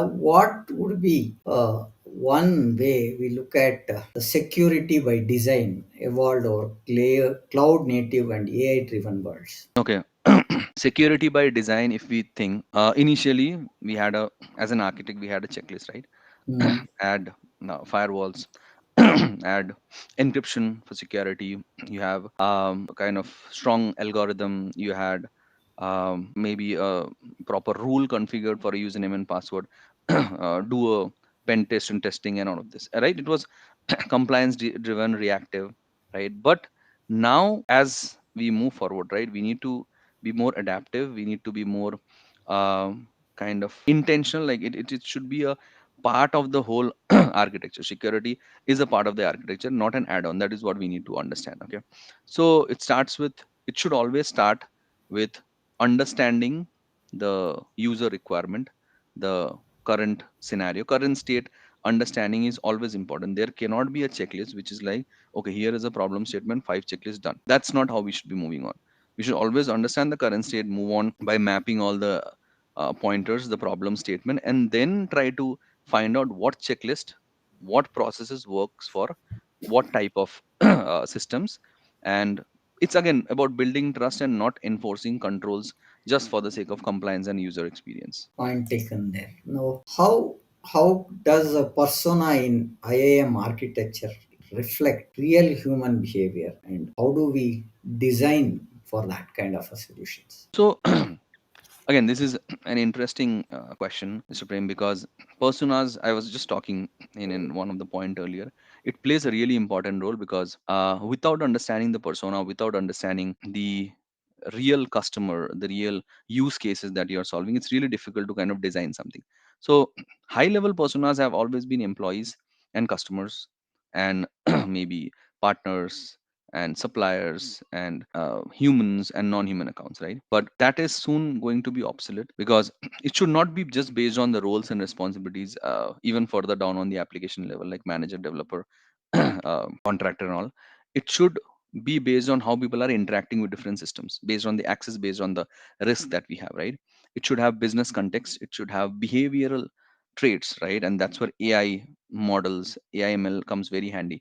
What would be one way we look at the security by design evolved over cloud native and AI driven worlds? Okay. Security by design, if we think, initially we had a, as an architect, we had a checklist, right? Mhm. Add firewalls, add encryption for security. You have kind of strong algorithm. You had maybe a proper rule configured for a username and password. Do a pen test and testing and all of this, right? It was compliance driven, reactive, right? But now as we move forward, right, we need to be more adaptive. We need to be more kind of intentional. Like it should be a part of the whole architecture. Security is a part of the architecture, not an add-on. That is what we need to understand. Okay, so it should always start with understanding the user requirement, the current scenario, current state. Understanding is always important. There cannot be a checklist which is like, okay, here is a problem statement, 5 checklists done. That's not how we should be moving on. We should always understand the current state, move on by mapping all the pointers, the problem statement, and then try to find out what checklist, what processes works for what type of systems. And it's again about building trust and not enforcing controls just for the sake of compliance and user experience. Point taken there. Now, how does a persona in IAM architecture reflect real human behavior, and how do we design for that kind of a solutions? So again, this is an interesting question, Mr. Prem, because personas, I was just talking in one of the point earlier, it plays a really important role because without understanding the persona, without understanding the real customer, the real use cases that you're solving, it's really difficult to kind of design something. So high level personas have always been employees and customers and maybe partners and suppliers and humans and non-human accounts, right? But that is soon going to be obsolete because it should not be just based on the roles and responsibilities, even further down on the application level, like manager, developer, contractor, and all. It should be based on how people are interacting with different systems, based on the access, based on the risk that we have, right? It should have business context, it should have behavioral traits, right? And that's where AI models, AIML comes very handy.